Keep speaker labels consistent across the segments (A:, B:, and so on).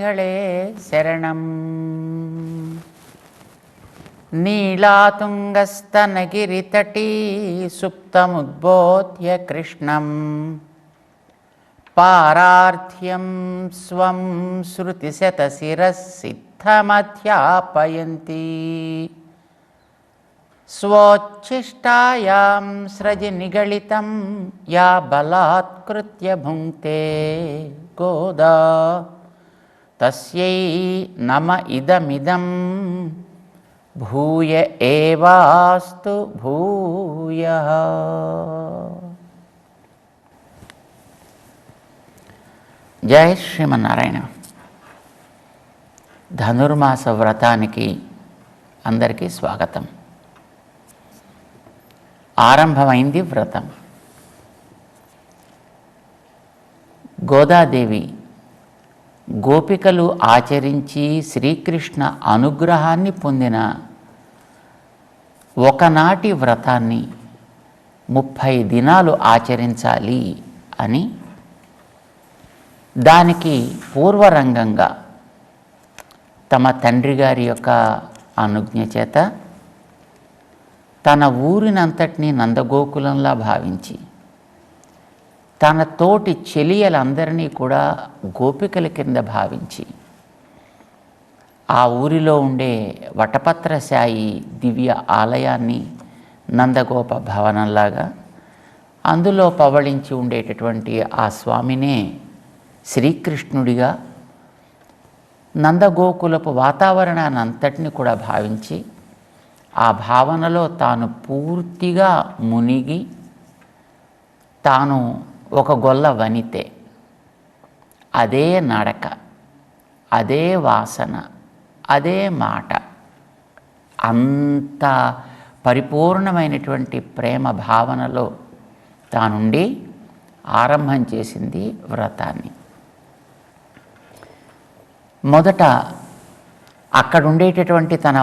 A: శ్రీమన్నారాయణార్యమంగళే శరణం. నీళాతుంగస్తనగిరితటీ సుప్తముద్బోధ్య కృష్ణం పారార్థ్యం స్వం శృతిశతశిరసిద్ధమధ్యాపయంతి. స్వోచ్ఛిష్టాయాం స్రజి నిగళితం యా బలాత్కృత్య భుంక్తే గోదా తస్యై నమ ఇదమిదం భూయ ఏవాస్తు భూయః. జై శ్రీమన్నారాయణ. ధనుర్మాస వ్రతానికి అందరికీ స్వాగతం. ఆరంభమైంది వ్రతం. గోదాదేవి గోపికలు ఆచరించి శ్రీకృష్ణ అనుగ్రహాన్ని పొందిన ఒకనాటి వ్రతాన్ని 30 దినాలు ఆచరించాలి అని దానికి పూర్వరంగంగా తమ తండ్రి గారి యొక్క అనుజ్ఞ చేత తన ఊరినంతటినీ నందగోకులంలా భావించి తన తోటి చెలియలందరినీ కూడా గోపికల కింద భావించి ఆ ఊరిలో ఉండే వటపత్రశాయి దివ్య ఆలయాన్ని నందగోప భవనంలాగా అందులో పవళించి ఉండేటటువంటి ఆ స్వామినే శ్రీకృష్ణుడిగా నందగోకులపు వాతావరణాన్ని అంతటిని కూడా భావించి ఆ భావనలో తాను పూర్తిగా మునిగి తాను ఒక గొల్ల వనితే అదే నడక, అదే వాసన, అదే మాట, అంత పరిపూర్ణమైనటువంటి ప్రేమ భావనలో తానుండి ఆరంభం చేసింది వ్రతాన్ని. మొదట అక్కడ ఉండేటటువంటి తన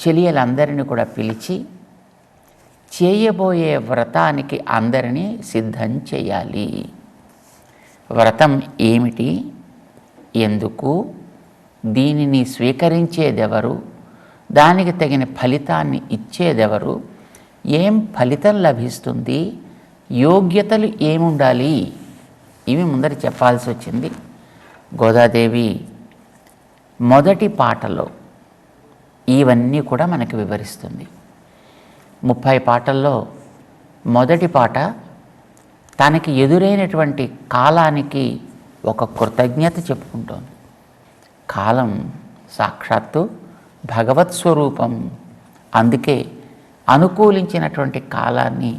A: చెలియలందరినీ కూడా పిలిచి చేయబోయే వ్రతానికి అందరినీ సిద్ధం చేయాలి. వ్రతం ఏమిటి, ఎందుకు, దీనిని స్వీకరించేదెవరు, దానికి తగిన ఫలితాన్ని ఇచ్చేదెవరు, ఏం ఫలితం లభిస్తుంది, యోగ్యతలు ఏముండాలి, ఇవి ముందర చెప్పాల్సి వచ్చింది. గోదాదేవి మొదటి పాటలో ఇవన్నీ కూడా మనకు వివరిస్తుంది. 30 పాటల్లో మొదటి పాట తనకి ఎదురైనటువంటి కాలానికి ఒక కృతజ్ఞత చెప్పుకుంటోంది. కాలం సాక్షాత్తు భగవత్ స్వరూపం. అందుకే అనుకూలించినటువంటి కాలాన్ని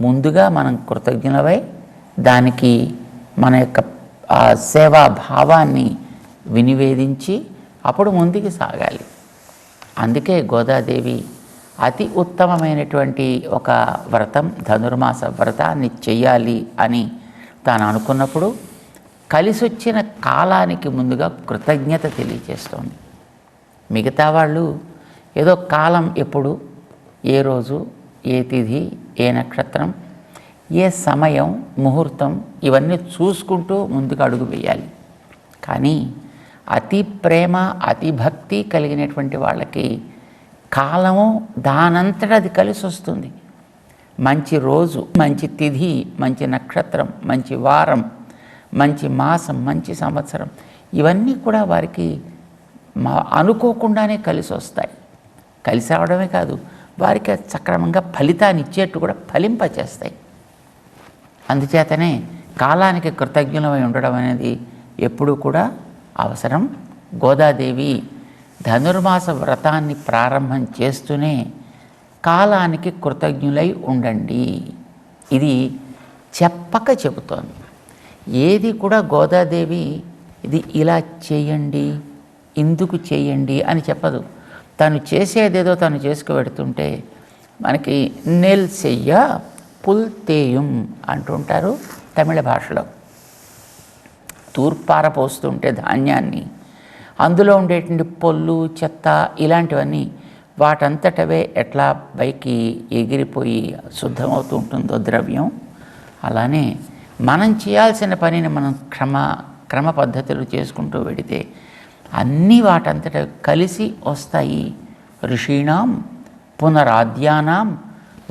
A: ముందుగా మనం కృతజ్ఞులవై దానికి మన యొక్క సేవా భావాన్ని వినివేదించి అప్పుడు ముందుకు సాగాలి. అందుకే గోదాదేవి అతి ఉత్తమమైనటువంటి ఒక వ్రతం ధనుర్మాస వ్రతాన్ని చెయ్యాలి అని తాను అనుకున్నప్పుడు కలిసొచ్చిన కాలానికి ముందుగా కృతజ్ఞత తెలియజేస్తోంది. మిగతా వాళ్ళు ఏదో కాలం ఎప్పుడు, ఏ రోజు, ఏ తిథి, ఏ నక్షత్రం, ఏ సమయం, ముహూర్తం ఇవన్నీ చూసుకుంటూ ముందుకు అడుగు వేయాలి. కానీ అతి ప్రేమ, అతి భక్తి కలిగినటువంటి వాళ్ళకి కాలము దానంతట అది కలిసి వస్తుంది. మంచి రోజు, మంచి తిథి, మంచి నక్షత్రం, మంచి వారం, మంచి మాసం, మంచి సంవత్సరం ఇవన్నీ కూడా వారికి అనుకోకుండానే కలిసి వస్తాయి. కలిసి రావడమే కాదు, వారికి సక్రమంగా ఫలితాన్ని ఇచ్చేట్టు కూడా ఫలింపచేస్తాయి. అందుచేతనే కాలానికి కృతజ్ఞులమై ఉండడం అనేది ఎప్పుడూ కూడా అవసరం. గోదాదేవి ధనుర్మాస వ్రతాన్ని ప్రారంభం చేస్తూనే కాలానికి కృతజ్ఞులై ఉండండి ఇది చెప్పక చెబుతోంది. ఏది కూడా గోదాదేవి ఇది ఇలా చేయండి, ఇందుకు చేయండి అని చెప్పదు. తను చేసేదేదో తను చేసుకువెడుతుంటే మనకి నెల్ చెయ్య పుల్ తేయం అంటుంటారు తమిళ భాషలో. తూర్పారపోస్తుంటే ధాన్యాన్ని అందులో ఉండేటువంటి పొల్లు, చెత్త ఇలాంటివన్నీ వాటంతటవే ఎట్లా పైకి ఎగిరిపోయి శుద్ధమవుతూ ఉంటుందో ద్రవ్యం, అలానే మనం చేయాల్సిన పనిని మనం క్రమ పద్ధతులు చేసుకుంటూ వెడితే అన్నీ వాటంతట కలిసి వస్తాయి. ఋషీణాం పునరాద్యానాం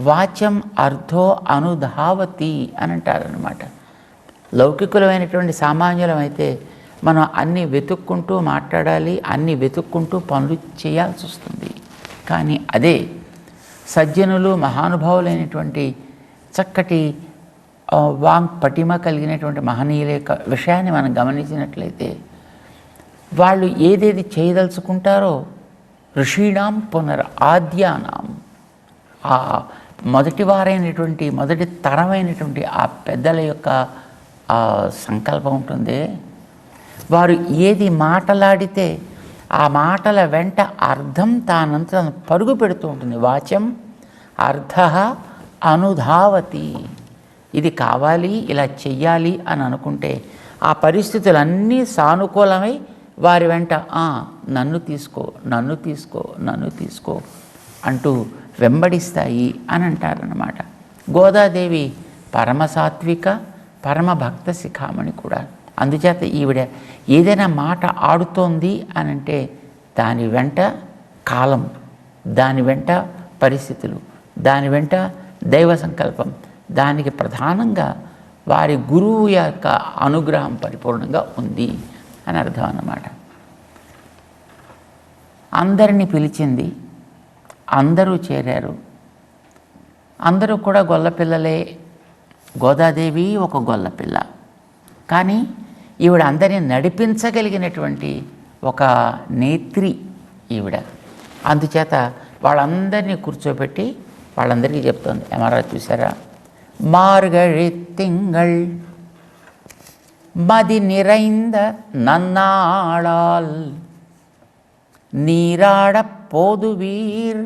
A: వాచ్యం అర్థో అనుధావతి అని అంటారనమాట. లౌకికులమైనటువంటి సామాన్యులం అయితే మనం అన్నీ వెతుక్కుంటూ మాట్లాడాలి, అన్నీ వెతుక్కుంటూ పనులు చేయాల్సి వస్తుంది. కానీ అదే సజ్జనులు మహానుభావులైనటువంటి చక్కటి వాంగ్ పటిమ కలిగినటువంటి మహనీయుల యొక్క విషయాన్ని మనం గమనించినట్లయితే వాళ్ళు ఏదేది చేయదలుచుకుంటారో ఋషీణాం పునరాద్యానాం, ఆ మొదటి తరమైనటువంటి ఆ పెద్దల యొక్క ఆ సంకల్పం ఉంటుందే, వారు ఏది మాటలాడితే ఆ మాటల వెంట అర్థం తానంత పరుగు పెడుతూ ఉంటుంది. వాచ్యం అర్థ అనుధావతి. ఇది కావాలి, ఇలా చెయ్యాలి అని అనుకుంటే ఆ పరిస్థితులన్నీ సానుకూలమై వారి వెంట నన్ను తీసుకో, నన్ను తీసుకో, నన్ను తీసుకో అంటూ వెంబడిస్తాయి అని అంటారన్నమాట. గోదాదేవి పరమసాత్విక పరమభక్త శిఖామణి కూడా. అందుచేత ఈవిడ ఏదైనా మాట ఆడుతోంది అని అంటే దాని వెంట కాలం, దాని వెంట పరిస్థితులు, దాని వెంట దైవ సంకల్పం, దానికి ప్రధానంగా వారి గురువు యొక్క అనుగ్రహం పరిపూర్ణంగా ఉంది అని అర్థం అన్నమాట. అందరినీ పిలిచింది, అందరూ చేరారు, అందరూ కూడా గొల్లపిల్లలే. గోదాదేవి ఒక గొల్లపిల్ల, కానీ ఈవిడ అందరినీ నడిపించగలిగినటువంటి ఒక నేత్రి ఈవిడ. అందుచేత వాళ్ళందరినీ కూర్చోబెట్టి వాళ్ళందరికీ చెప్తోంది. ఏమారా చూసారా, మార్గழி திங்கள் மதி நிறைந்த நன்னாளால் நீராடப் போதுவீர்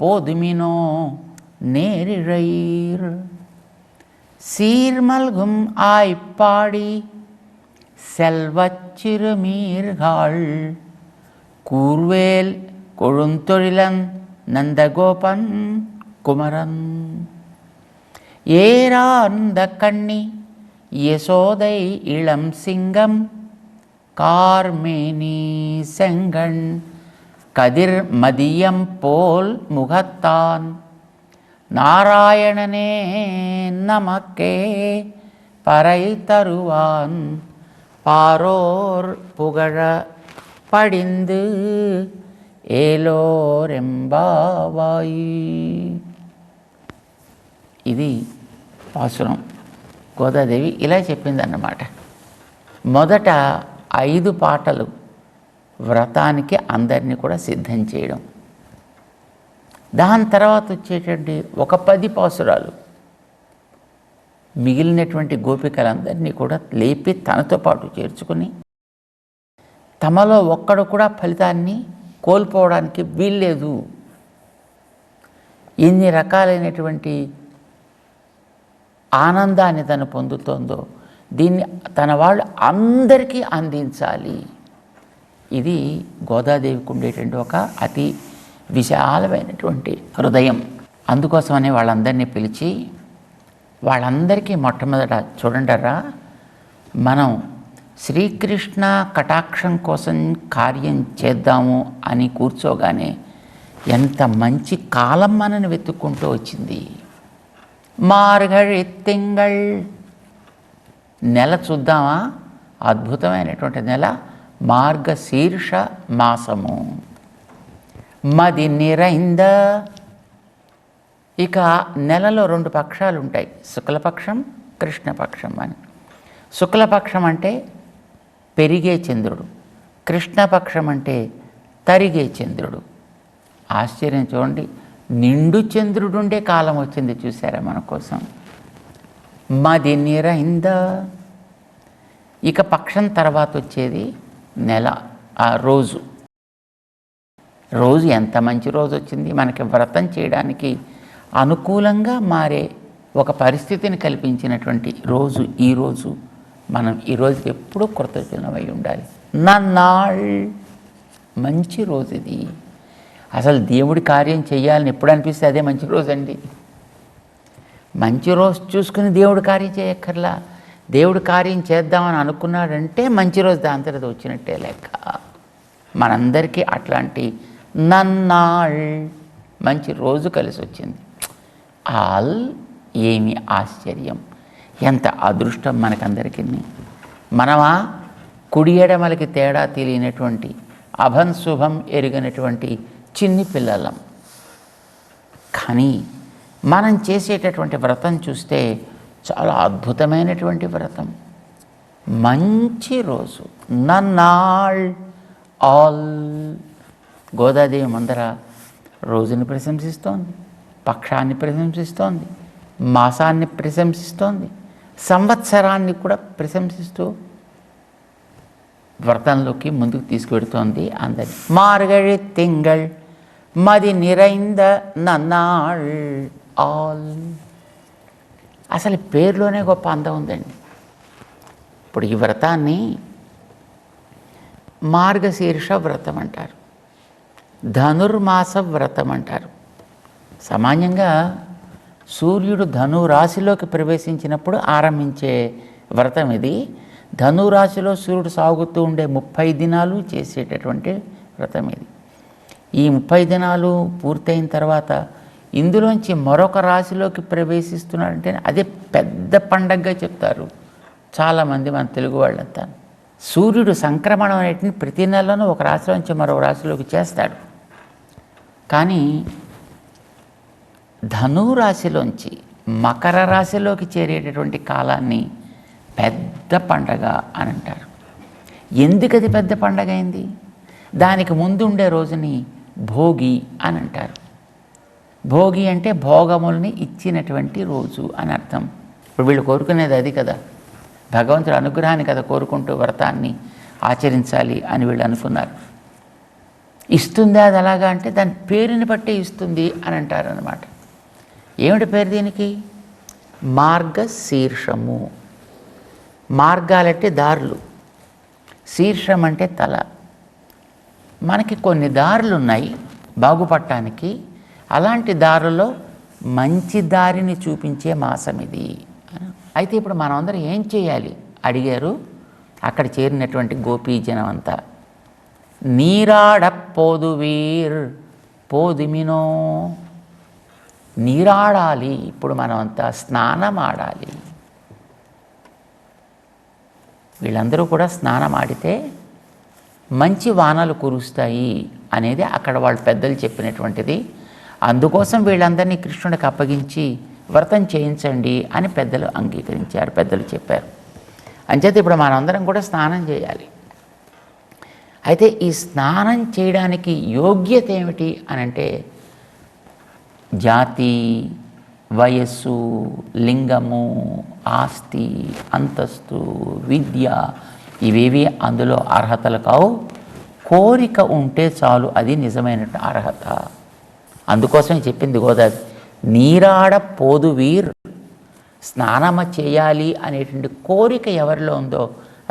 A: போதுமினோ நேரிழையீர் சீர்மல்கும் ஆய்ப்பாடி செல்வச் சிறுமீர்கள் கூர்வேல் கொழுந்தொழிலன் நந்தகோபன் குமரன் ஏரார்ந்த கண்ணி யசோதை இளம் சிங்கம் கார்மேனி செங்கண் கதிர் மதியம் போல் முகத்தான் நாராயணனே நமக்கே பறை தருவான் பாரோர் புகழ படிந்து ఏలోరెంబావాయి. ఇది పాసురం. గోదాదేవి ఇలా చెప్పిందన్నమాట. మొదట 5 పాటలు వ్రతానికి అందరినీ కూడా సిద్ధం చేయడం, దాని తర్వాత వచ్చేటువంటి ఒక 10 పాసురాలు మిగిలినటువంటి గోపికలందరినీ కూడా లేపి తనతో పాటు చేర్చుకుని తమలో ఒక్కడు కూడా ఫలితాన్ని కోల్పోవడానికి వీల్లేదు. ఎన్ని రకాలైనటువంటి ఆనందాన్ని తను పొందుతోందో దీన్ని తన వాళ్ళు అందరికీ అందించాలి. ఇది గోదాదేవికి ఉండేటువంటి ఒక అతి విశాలమైనటువంటి హృదయం. అందుకోసమని వాళ్ళందరినీ పిలిచి వాళ్ళందరికీ మొట్టమొదట చూడండరా, మనం శ్రీకృష్ణ కటాక్షం కోసం కార్యం చేద్దాము అని కూర్చోగానే ఎంత మంచి కాలం మనని వెతుక్కుంటూ వచ్చింది. మార్గళి తింగళ్ నెల చూద్దామా, అద్భుతమైనటువంటి నెల మార్గశీర్ష మాసము. మది నిరైంద, ఇక నెలలో 2 పక్షాలు ఉంటాయి, శుక్లపక్షం కృష్ణపక్షం అని. శుక్లపక్షం అంటే పెరిగే చంద్రుడు, కృష్ణపక్షం అంటే తరిగే చంద్రుడు. ఆశ్చర్యం చూడండి, నిండు చంద్రుడుండే కాలం వచ్చింది చూసారా మన కోసం. మది నిరైంద, ఇక పక్షం తర్వాత వచ్చేది నెల, ఆ రోజు. రోజు ఎంత మంచి రోజు వచ్చింది మనకి, వ్రతం చేయడానికి అనుకూలంగా మారే ఒక పరిస్థితిని కల్పించినటువంటి రోజు ఈరోజు. మనం ఈరోజుకి ఎప్పుడూ కృతజ్ఞమై ఉండాలి. నన్నాళ్, మంచి రోజు ఇది. అసలు దేవుడి కార్యం చేయాలని ఎప్పుడు అనిపిస్తే అదే మంచి రోజు అండి. మంచి రోజు చూసుకుని దేవుడి కార్యం చేయక్కర్లా, దేవుడి కార్యం చేద్దామని అనుకున్నాడంటే మంచి రోజు దాని తర్వాత వచ్చినట్టే లెక్క. మనందరికీ అట్లాంటి నన్నాళ్ మంచి రోజు కలిసి వచ్చింది. ఆల్ ఏమి ఆశ్చర్యం, ఎంత అదృష్టం మనకందరికీ. మనమా కుడి ఎడమలకి తేడా తెలియనటువంటి అభం శుభం ఎరిగినటువంటి చిన్ని పిల్లలం. కానీ మనం చేసేటటువంటి వ్రతం చూస్తే చాలా అద్భుతమైనటువంటి వ్రతం. మంచి రోజు, నన్నాళ్ ఆల్. గోదాదేవి ముందర రోజుని ప్రశంసిస్తోంది, పక్షాన్ని ప్రశంసిస్తోంది, మాసాన్ని ప్రశంసిస్తోంది, సంవత్సరాన్ని కూడా ప్రశంసిస్తూ వ్రతంలోకి ముందుకు తీసుకెడుతోంది అందరినీ. మార్గళి తింగళ్ మది నిరైంద నన్నాళ్ ఆల్. అసలు పేరులోనే గొప్ప అందం ఉందండి. ఇప్పుడు ఈ వ్రతాన్ని మార్గశీర్ష వ్రతం అంటారు, ధనుర్మాస వ్రతం అంటారు. సామాన్యంగా సూర్యుడు ధనురాశిలోకి ప్రవేశించినప్పుడు ఆరంభించే వ్రతం ఇది. ధనురాశిలో సూర్యుడు సాగుతూ ఉండే 30 దినాలు చేసేటటువంటి వ్రతం ఇది. ఈ 30 దినాలు పూర్తయిన తర్వాత ఇందులోంచి మరొక రాశిలోకి ప్రవేశిస్తున్నాడంటే అదే పెద్ద పండగగా చెప్తారు చాలామంది మన తెలుగు వాళ్ళంతా. సూర్యుడు సంక్రమణం అనేటిని ప్రతి నెలలోనూ ఒక రాశిలోంచి మరో రాశిలోకి చేస్తాడు. కానీ ధనురాశిలోంచి మకర రాశిలోకి చేరేటటువంటి కాలాన్ని పెద్ద పండగ అని అంటారు. ఎందుకు అది పెద్ద పండగ అయింది? దానికి ముందు ఉండే రోజుని భోగి అని అంటారు. భోగి అంటే భోగముల్ని ఇచ్చినటువంటి రోజు అని అర్థం. ఇప్పుడు వీళ్ళు కోరుకునేది అది కదా, భగవంతుడి అనుగ్రహాన్ని కదా కోరుకుంటూ వ్రతాన్ని ఆచరించాలి అని వీళ్ళు అనుకున్నారు. ఇస్తుంది అది అలాగా అంటే దాని పేరుని బట్టే ఇస్తుంది అని అంటారు అన్నమాట. ఏమిటి పేరు దీనికి? మార్గశీర్షము. మార్గాలంటే దారులు, శీర్షం అంటే తల. మనకి కొన్ని దారులు ఉన్నాయి బాగుపడటానికి. అలాంటి దారుల్లో మంచి దారిని చూపించే మాసం ఇది. అయితే ఇప్పుడు మనం అందరం ఏం చేయాలి అడిగారు అక్కడ చేరినటువంటి గోపీజనం అంతా. నీరాడ పోదువీర్ పోదుమినో. నీరాడాలి. ఇప్పుడు మనం అంతా స్నానం ఆడాలి. వీళ్ళందరూ కూడా స్నానం ఆడితే మంచి వానలు కురుస్తాయి అనేది అక్కడ వాళ్ళు పెద్దలు చెప్పినటువంటిది. అందుకోసం వీళ్ళందరినీ కృష్ణుడికి అప్పగించి వ్రతం చేయించండి అని పెద్దలు అంగీకరించారు, పెద్దలు చెప్పారు. అంచేత ఇప్పుడు మనందరం కూడా స్నానం చేయాలి. అయితే ఈ స్నానం చేయడానికి యోగ్యత ఏమిటి అని అంటే జాతి, వయస్సు, లింగము, ఆస్తి, అంతస్తు, విద్య ఇవేవి అందులో అర్హతలు కావు. కోరిక ఉంటే చాలు, అది నిజమైన అర్హత. అందుకోసమే చెప్పింది గోదావరి, నీరాడ పోదువీర్. స్నానమ చేయాలి అనేటువంటి కోరిక ఎవరిలో ఉందో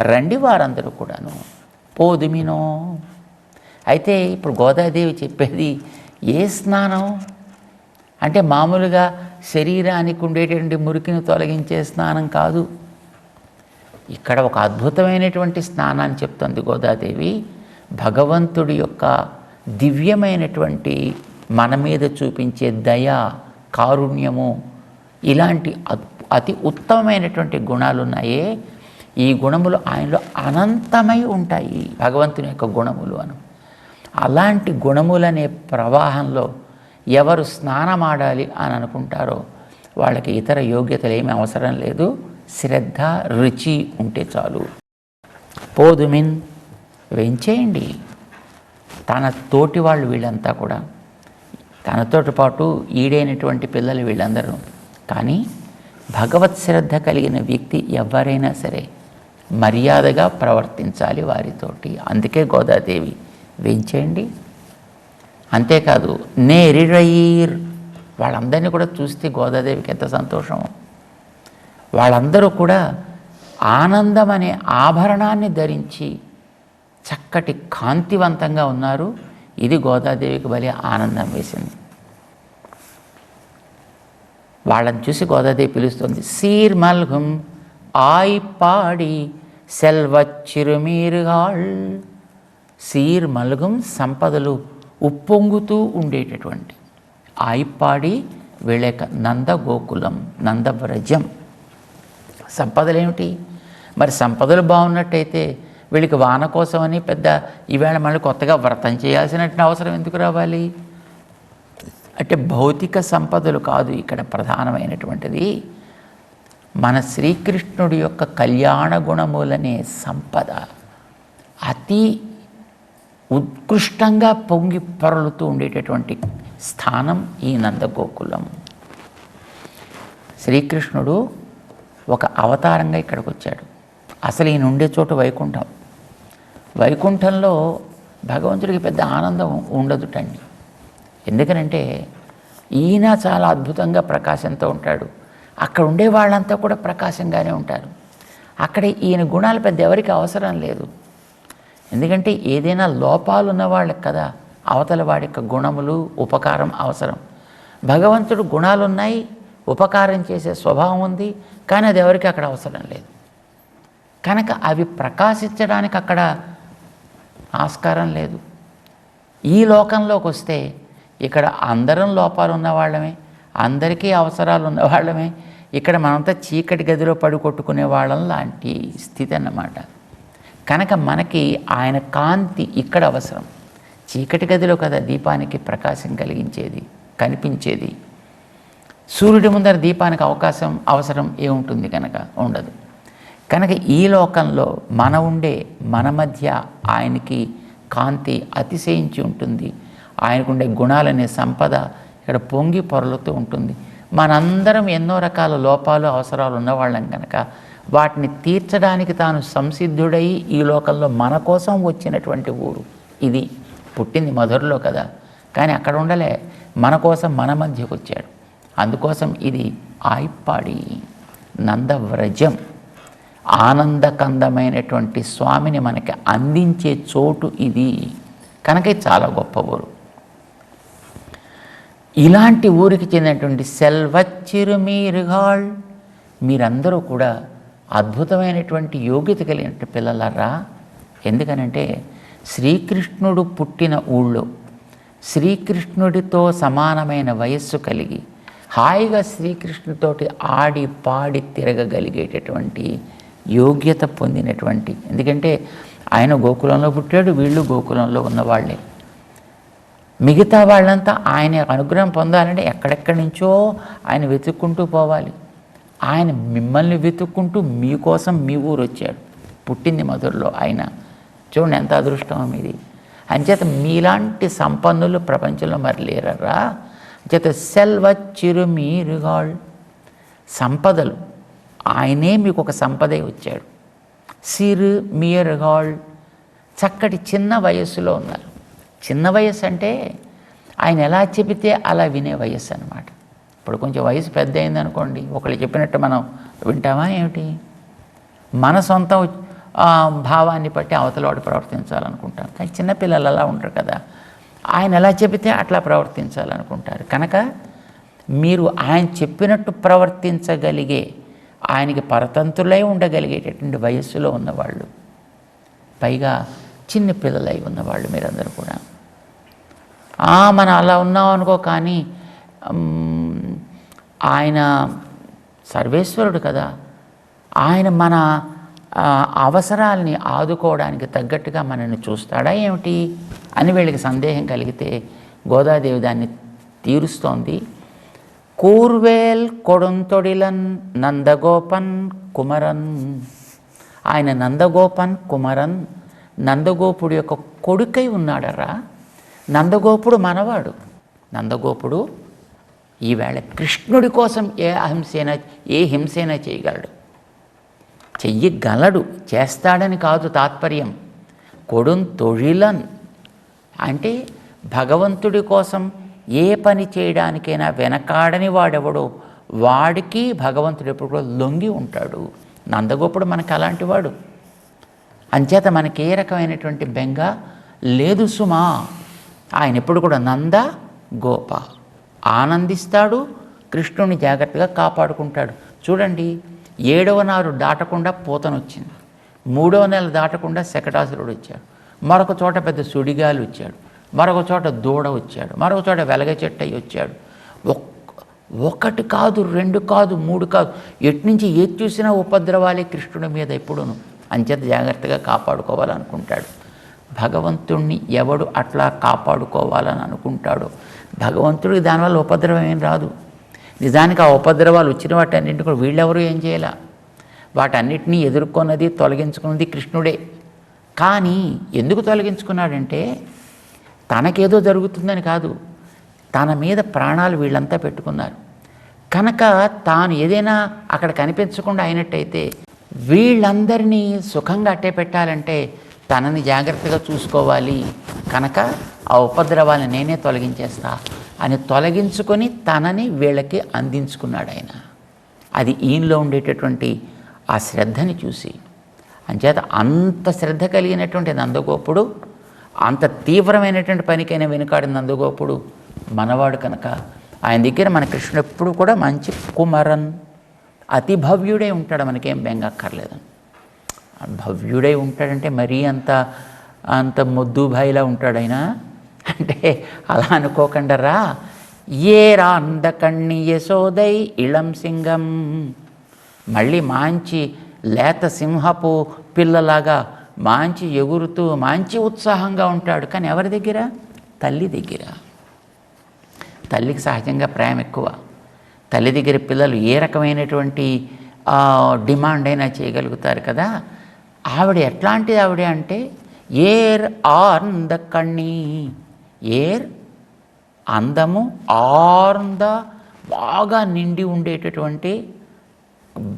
A: రండి వారందరూ కూడాను పోదుమినో. అయితే ఇప్పుడు గోదాదేవి చెప్పేది ఏ స్నానం అంటే మామూలుగా శరీరానికి ఉండేటువంటి మురికిని తొలగించే స్నానం కాదు. ఇక్కడ ఒక అద్భుతమైనటువంటి స్నానాన్ని చెప్తుంది గోదాదేవి. భగవంతుడి యొక్క దివ్యమైనటువంటి మన మీద చూపించే దయ, కారుణ్యము, ఇలాంటి అతి ఉత్తమమైనటువంటి గుణాలు ఉన్నాయే, ఈ గుణములు ఆయనలో అనంతమై ఉంటాయి. భగవంతుని యొక్క గుణములు అను. అలాంటి గుణములనే ప్రవాహంలో ఎవరు స్నానమాడాలి అని అనుకుంటారో వాళ్ళకి ఇతర యోగ్యతలు ఏమీ అవసరం లేదు. శ్రద్ధ, రుచి ఉంటే చాలు. పోదుమిన్ వెంచేయండి. తన తోటి వాళ్ళు వీళ్ళంతా కూడా, తనతో పాటు ఈడైనటువంటి పిల్లలు వీళ్ళందరూ. కానీ భగవత్ శ్రద్ధ కలిగిన వ్యక్తి ఎవరైనా సరే మర్యాదగా ప్రవర్తించాలి వారితోటి. అందుకే గోదాదేవి వెంచేయండి. అంతేకాదు నేరిరైర్, వాళ్ళందరినీ కూడా చూస్తే గోదాదేవికి ఎంత సంతోషం. వాళ్ళందరూ కూడా ఆనందం అనే ఆభరణాన్ని ధరించి చక్కటి కాంతివంతంగా ఉన్నారు. ఇది గోదాదేవికి భలే ఆనందం వేసింది. వాళ్ళని చూసి గోదాదేవి పిలుస్తుంది, సీర్ మల్హుం ఆయ్ పాడి సెల్వ చిరుమీరుగాళ్. సీర్ మలుగం సంపదలు ఉప్పొంగుతూ ఉండేటటువంటి ఆయిపాడి వీళ్ళక నందగోకులం, నందవ్రజం. సంపదలు ఏమిటి? మరి సంపదలు బాగున్నట్టయితే వీళ్ళకి వాన కోసమని పెద్ద ఈవేళ మళ్ళీ కొత్తగా వ్రతం చేయాల్సినటువంటి అవసరం ఎందుకు రావాలి? అంటే భౌతిక సంపదలు కాదు ఇక్కడ ప్రధానమైనటువంటిది, మన శ్రీకృష్ణుడి యొక్క కళ్యాణ గుణములనే సంపద అతి ఉత్కృష్టంగా పొంగి పొరలుతూ ఉండేటటువంటి స్థానం ఈ నందగోకులం. శ్రీకృష్ణుడు ఒక అవతారంగా ఇక్కడికి వచ్చాడు. అసలు ఈయన ఉండే చోటు వైకుంఠం. వైకుంఠంలో భగవంతుడికి పెద్ద ఆనందం ఉండదుటండి. ఎందుకనంటే ఈయన చాలా అద్భుతంగా ప్రకాశంతో ఉంటాడు. అక్కడ ఉండే వాళ్ళంతా కూడా ప్రకాశంగానే ఉంటారు. అక్కడ ఈయన గుణాలు పెద్ద ఎవరికి అవసరం లేదు. ఎందుకంటే ఏదైనా లోపాలు ఉన్న వాళ్ళకి కదా అవతల వాడి యొక్క గుణములు ఉపకారం అవసరం. భగవంతుడు గుణాలు ఉన్నాయి, ఉపకారం చేసే స్వభావం ఉంది, కానీ అది ఎవరికి అక్కడ అవసరం లేదు. కనుక అవి ప్రకాశించడానికి అక్కడ ఆస్కారం లేదు. ఈ లోకంలోకి వస్తే ఇక్కడ అందరం లోపాలు ఉన్నవాళ్ళమే, అందరికీ అవసరాలు ఉన్నవాళ్ళమే. ఇక్కడ మనంతా చీకటి గదిలో పడుకొట్టుకునే వాళ్ళం లాంటి స్థితి అన్నమాట. కనుక మనకి ఆయన కాంతి ఇక్కడ అవసరం. చీకటి గదిలో కదా దీపానికి ప్రకాశం కలిగించేది, కనిపించేది. సూర్యుడి ముందర దీపానికి అవసరం ఏముంటుంది? కనుక ఉండదు. కనుక ఈ లోకంలో మన మధ్య ఆయనకి కాంతి అతిశయించి ఉంటుంది. ఆయనకుండే గుణాలనే సంపద ఇక్కడ పొంగి పొరలుతూ ఉంటుంది. మనందరం ఎన్నో రకాల లోపాలు అవసరాలు ఉన్నవాళ్ళం కనుక వాటిని తీర్చడానికి తాను సంసిద్ధుడై ఈ లోకంలో మన కోసం వచ్చినటువంటి ఊరు ఇది. పుట్టింది మధురలో కదా, కానీ అక్కడ ఉండలే, మన కోసం మన మధ్యకు వచ్చాడు. అందుకోసం ఇది ఆయిప్పాడి నందవ్రజం, ఆనందకందమైనటువంటి స్వామిని మనకి అందించే చోటు ఇది. కనుక చాలా గొప్ప ఊరు. ఇలాంటి ఊరికి చెందినటువంటి సెల్వచ్చిరుమీరుగాళ్, మీరందరూ కూడా అద్భుతమైనటువంటి యోగ్యత కలిగినటువంటి పిల్లలరా. ఎందుకనంటే శ్రీకృష్ణుడు పుట్టిన ఊళ్ళో శ్రీకృష్ణుడితో సమానమైన వయస్సు కలిగి హాయిగా శ్రీకృష్ణుడితోటి ఆడి పాడి తిరగగలిగేటటువంటి యోగ్యత పొందినటువంటి, ఎందుకంటే ఆయన గోకులంలో పుట్టాడు, వీళ్ళు గోకులంలో ఉన్నవాళ్ళే. మిగతా వాళ్ళంతా ఆయన అనుగ్రహం పొందాలంటే ఎక్కడెక్కడి నుంచో ఆయన వెతుక్కుంటూ పోవాలి. ఆయన మిమ్మల్ని వెతుక్కుంటూ మీకోసం మీ ఊరు వచ్చాడు. పుట్టింది మధురలో ఆయన. చూడండి ఎంత అదృష్టం మీది. అంచేత మీలాంటి సంపన్నులు ప్రపంచంలో మరి లేరరా. అంచేత సెల్వచ్చిరుమీరుగాళ్, సంపదలు ఆయనే మీకు ఒక సంపదే వచ్చాడు. సిరు మీరుగాళ్, చక్కటి చిన్న వయస్సులో ఉన్నారు. చిన్న వయస్సు అంటే ఆయన ఎలా చెబితే అలా వినే వయస్సు అన్నమాట. ఇప్పుడు కొంచెం వయసు పెద్ద అయిందనుకోండి, ఒకళ్ళు చెప్పినట్టు మనం వింటామా ఏమిటి? మన సొంత భావాన్ని బట్టి అవతలవాడు ప్రవర్తించాలనుకుంటాం. కానీ చిన్నపిల్లలు అలా ఉంటారు కదా, ఆయన ఎలా చెబితే అట్లా ప్రవర్తించాలనుకుంటారు. కనుక మీరు ఆయన చెప్పినట్టు ప్రవర్తించగలిగే, ఆయనకి పరతంత్రులై ఉండగలిగేటటువంటి వయస్సులో ఉన్నవాళ్ళు, పైగా చిన్న పిల్లలై ఉన్నవాళ్ళు మీరందరూ కూడా. మనం అలా ఉన్నాం అనుకో, కానీ ఆయన సర్వేశ్వరుడు కదా, ఆయన మన అవసరాలని ఆదుకోవడానికి తగ్గట్టుగా మనల్ని చూస్తాడా ఏమిటి అని వీళ్ళకి సందేహం కలిగితే గోదాదేవి దాన్ని తీరుస్తోంది. కూర్వేల్ కొడుంతొడిలన్ నందగోపన్ కుమరన్, ఆయన నందగోపన్ కుమరన్, నందగోపుడు యొక్క కొడుకై ఉన్నాడరా. నందగోపుడు మనవాడు. నందగోపుడు ఈవేళ కృష్ణుడి కోసం ఏ హింసైనా చేయగలడు, చెయ్యగలడు, చేస్తాడని కాదు తాత్పర్యం. కొడుంతొడిలన్ అంటే భగవంతుడి కోసం ఏ పని చేయడానికైనా వెనకాడని వాడెవడో వాడికి భగవంతుడు ఎప్పుడు కూడా లొంగి ఉంటాడు. నందగోపుడు మనకు అలాంటి వాడు. అంచేత మనకి ఏ రకమైనటువంటి బెంగ లేదు సుమా. ఆయన ఎప్పుడు కూడా నంద గోప, ఆనందిస్తాడు, కృష్ణుని జాగ్రత్తగా కాపాడుకుంటాడు. చూడండి, 7వ నారు దాటకుండా పూతను వచ్చింది, 3వ నెల దాటకుండా శకటాసురుడు వచ్చాడు, మరొక చోట పెద్ద సుడిగాలి వచ్చాడు, మరొక చోట దూడ వచ్చాడు, మరొక చోట వెలగ చెట్టు వచ్చాడు. ఒకటి కాదు, రెండు కాదు, మూడు కాదు, ఎట్నుంచి ఏది చూసినా ఉపద్రవాలే కృష్ణుడి మీద ఎప్పుడూను. అంచేత జాగ్రత్తగా కాపాడుకోవాలనుకుంటాడు. భగవంతుణ్ణి ఎవడు అట్లా కాపాడుకోవాలని అనుకుంటాడో భగవంతుడికి దానివల్ల ఉపద్రవం ఏం రాదు. నిజానికి ఆ ఉపద్రవాలు వచ్చిన వాటన్నింటినీ కూడా వీళ్ళెవరూ ఏం చేయాల, వాటన్నిటినీ ఎదుర్కొన్నది తొలగించుకున్నది కృష్ణుడే. కానీ ఎందుకు తొలగించుకున్నాడంటే తనకేదో జరుగుతుందని కాదు, తన మీద ప్రాణాలు వీళ్ళంతా పెట్టుకున్నారు కనుక తాను ఏదైనా అక్కడ కనిపించకుండా అయినట్టయితే వీళ్ళందరినీ సుఖంగా అట్టే పెట్టాలంటే తనని జాగ్రత్తగా చూసుకోవాలి కనుక ఆ ఉపద్రవాన్ని నేనే తొలగించేస్తా అని తొలగించుకొని తనని వీళ్ళకి అందించుకున్నాడు ఆయన. అది ఈయనలో ఉండేటటువంటి ఆ శ్రద్ధని చూసి. అంచేత అంత శ్రద్ధ కలిగినటువంటి నందగోపుడు, అంత తీవ్రమైనటువంటి పనికైనా వెనుకాడిన నందగోపుడు మనవాడు కనుక ఆయన దగ్గర మన కృష్ణుడు ఎప్పుడు కూడా మంచి కుమరన్ అతి భవ్యుడై ఉంటాడు. మనకేం బెంగక్కర్లేదు. భవ్యుడై ఉంటాడంటే మరీ అంత మొద్దుభాయిలా ఉంటాడు ఆయన అంటే అలా అనుకోకుండా రా. ఏ రా అందకణ్ణి యశోదై ఇళం సింగం, మళ్ళీ మంచి లేత సింహపు పిల్లలాగా మంచి ఎగురుతూ మంచి ఉత్సాహంగా ఉంటాడు. కానీ ఎవరి దగ్గర? తల్లి దగ్గర. తల్లికి సహజంగా ప్రేమ ఎక్కువ. తల్లి దగ్గర పిల్లలు ఏ రకమైనటువంటి డిమాండ్ అయినా చేయగలుగుతారు కదా. ఆవిడ ఎట్లాంటిది ఆవిడ అంటే ఏర్ ఆర్ంద కణ్ణి, ఏర్ అందము, ఆర్ంద బాగా నిండి ఉండేటటువంటి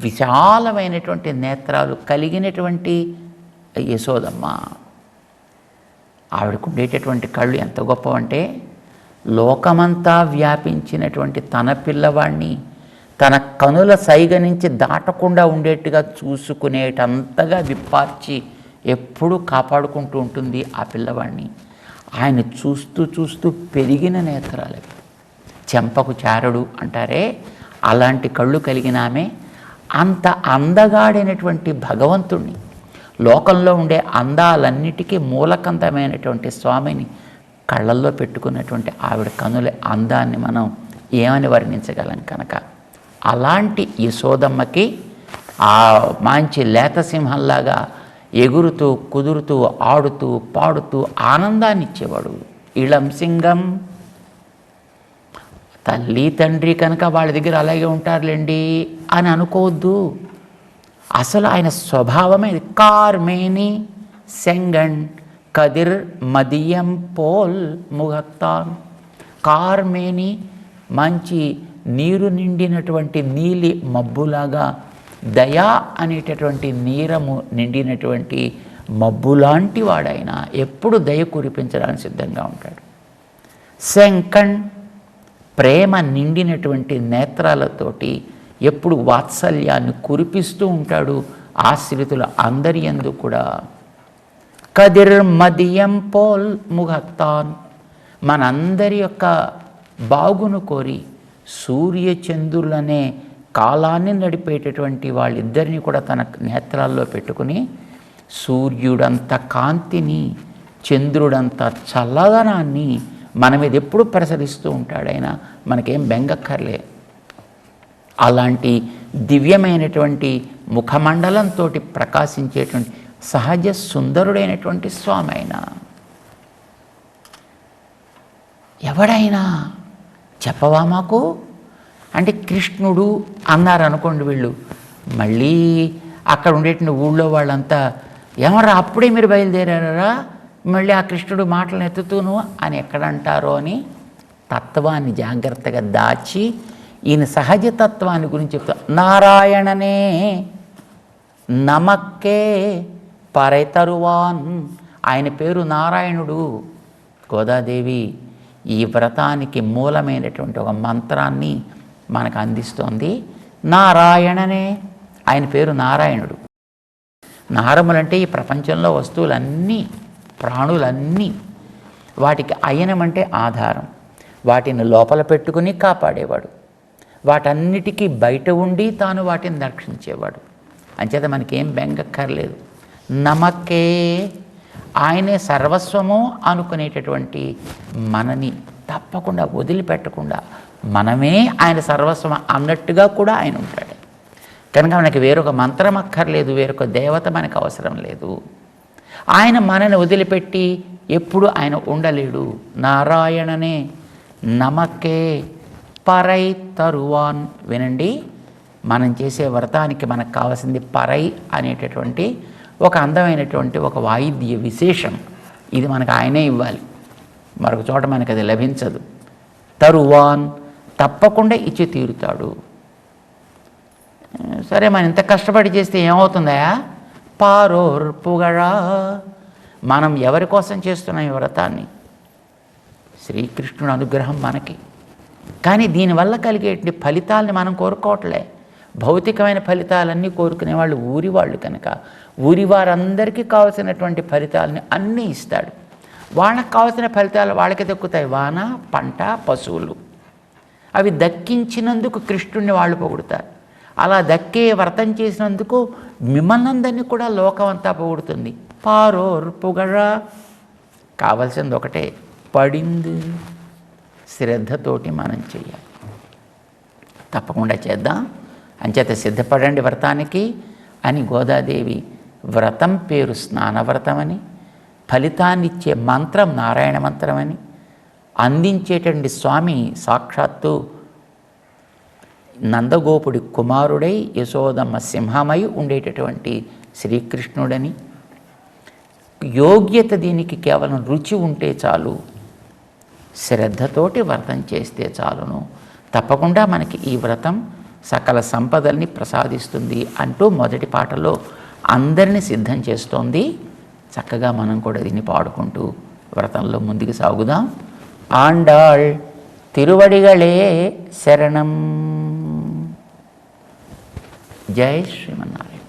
A: విశాలమైనటువంటి నేత్రాలు కలిగినటువంటి యశోదమ్మ. ఆవిడకు ఉండేటటువంటి కళ్ళు ఎంత గొప్పవంటే లోకమంతా వ్యాపించినటువంటి తన పిల్లవాడిని తన కనుల సైగ నుంచి దాటకుండా ఉండేట్టుగా చూసుకునేటంతగా విప్పార్చి ఎప్పుడూ కాపాడుకుంటూ ఉంటుంది ఆ పిల్లవాడిని. ఆయన చూస్తూ చూస్తూ పెరిగిన నేత్రాలు, చెంపకు చారుడు అంటారే అలాంటి కళ్ళు కలిగిన ఆమె అంత అందగాడైనటువంటి భగవంతుణ్ణి, లోకంలో ఉండే అందాలన్నిటికీ మూలకంతమైనటువంటి స్వామిని కళ్ళల్లో పెట్టుకున్నటువంటి ఆవిడ కనుల అందాన్ని మనం ఏమని వర్ణించగలం కనుక అలాంటి యశోదమ్మకి ఆ మంచి లేత సింహంలాగా ఎగురుతూ కుదురుతూ ఆడుతూ పాడుతూ ఆనందాన్ని ఇచ్చేవాడు. ఇళం సింగం. తల్లి తండ్రి కనుక వాళ్ళ దగ్గర అలాగే ఉంటారులేండి అని అనుకోవద్దు. అసలు ఆయన స్వభావమే కార్మేని సెంగన్ కదిర్ మదియం పోల్ ముగత్తాన్. కార్మేని మంచి నీరు నిండినటువంటి నీలి మబ్బులాగా, దయా అనేటటువంటి నీరము నిండినటువంటి మబ్బులాంటి వాడైన ఎప్పుడు దయ కురిపించడానికి సిద్ధంగా ఉంటాడు. శంకణ్ ప్రేమ నిండినటువంటి నేత్రాలతోటి ఎప్పుడు వాత్సల్యాన్ని కురిపిస్తూ ఉంటాడు ఆశ్రితుల అందరి యందు కూడా. కదిర్ మదియం పోల్ ముగత్తాన్. మనందరి యొక్క బాగును కోరి సూర్యచంద్రులనే కాలాన్ని నడిపేటటువంటి వాళ్ళిద్దరినీ కూడా తన నేత్రాల్లో పెట్టుకుని సూర్యుడంత కాంతిని చంద్రుడంత చల్లదనాన్ని మన మీద ఎప్పుడు ప్రసరిస్తూ ఉంటాడు ఆయన. మనకేం బెంగక్కర్లే. అలాంటి దివ్యమైనటువంటి ముఖమండలంతో ప్రకాశించేటువంటి సహజ సుందరుడైనటువంటి స్వామి ఆయన. ఎవడైనా చెప్పవా మాకు అంటే కృష్ణుడు అన్నారనుకోండి వీళ్ళు, మళ్ళీ అక్కడ ఉండేటువంటి ఊళ్ళో వాళ్ళంతా ఏమరా అప్పుడే మీరు బయలుదేరారా, మళ్ళీ ఆ కృష్ణుడు మాటలను ఎత్తుతూను అని ఎక్కడంటారో అని తత్వాన్ని జాగ్రత్తగా దాచి ఈయన సహజ తత్వాన్ని గురించి చెప్తా. నారాయణనే నమక్కే పరైతరువాన్. ఆయన పేరు నారాయణుడు. గోదాదేవి ఈ వ్రతానికి మూలమైనటువంటి ఒక మంత్రాన్ని మనకు అందిస్తోంది. నారాయణనే, ఆయన పేరు నారాయణుడు. నారములంటే ఈ ప్రపంచంలో వస్తువులన్నీ, ప్రాణులన్నీ, వాటికి అయనం అంటే ఆధారం. వాటిని లోపల పెట్టుకుని కాపాడేవాడు, వాటన్నిటికీ బయట ఉండి తాను వాటిని రక్షించేవాడు. అంచేత మనకేం బెంగక్కర్లేదు. నమకే ఆయనే సర్వస్వము అనుకునేటటువంటి మనని తప్పకుండా వదిలిపెట్టకుండా మనమే ఆయన సర్వస్వం అన్నట్టుగా కూడా ఆయన ఉంటాడు. కనుక మనకి వేరొక మంత్రం అక్కర్లేదు, వేరొక దేవత మనకు అవసరం లేదు. ఆయన మనని వదిలిపెట్టి ఎప్పుడు ఆయన ఉండలేడు. నారాయణనే నమకే పరై తరువాన్. వినండి, మనం చేసే వ్రతానికి మనకు కావాల్సింది పరై అనేటటువంటి ఒక అందమైనటువంటి ఒక వాయిద్య విశేషం. ఇది మనకు ఆయనే ఇవ్వాలి, మరొక చోట మనకు అది లభించదు. తరువాన్, తప్పకుండా ఇచ్చి తీరుతాడు. సరే, మనం ఇంత కష్టపడి చేస్తే ఏమవుతుందా? పారోర్ పుగడా. మనం ఎవరి కోసం చేస్తున్నాం ఈ వ్రతాన్ని? శ్రీకృష్ణుడు అనుగ్రహం మనకి. కానీ దీనివల్ల కలిగేటువంటి ఫలితాలని మనం కోరుకోవట్లే. భౌతికమైన ఫలితాలన్నీ కోరుకునే వాళ్ళు ఊరి వాళ్ళు కనుక ఊరి వారందరికీ కావాల్సినటువంటి ఫలితాలని అన్నీ ఇస్తాడు. వాళ్ళకి కావాల్సిన ఫలితాలు వాళ్ళకి దక్కుతాయి. వాన, పంట, పశువులు. అవి దక్కించినందుకు కృష్ణుడిని వాళ్ళు పొగుడుతారు. అలా దక్కే వ్రతం చేసినందుకు మిమ్మల్ని అందరినీ కూడా లోకం అంతా పొగుడుతుంది. పారోర్ పొగడా. కావాల్సింది ఒకటే, పడింది. శ్రద్ధతోటి మనం చెయ్యాలి. తప్పకుండా చేద్దాం. అంచేత సిద్ధపడండి వ్రతానికి అని గోదాదేవి వ్రతం పేరు స్నానవ్రతం అని, ఫలితాన్నిచ్చే మంత్రం నారాయణ మంత్రం అని, అందించేటండి స్వామి సాక్షాత్తు నందగోపుడి కుమారుడై యశోదమ్మ సింహమై ఉండేటటువంటి శ్రీకృష్ణుడని, యోగ్యత దీనికి కేవలం రుచి ఉంటే చాలు, శ్రద్ధతోటి వ్రతం చేస్తే చాలును, తప్పకుండా మనకి ఈ వ్రతం సకల సంపదల్ని ప్రసాదిస్తుంది అంటూ మొదటి పాటలో అందరినీ సిద్ధం చేస్తోంది. చక్కగా మనం కూడా దీన్ని పాడుకుంటూ వ్రతంలో ముందుకు సాగుదాం. ఆండాళ్ తిరువడిగళే శరణం. జై శ్రీమన్నారాయణ.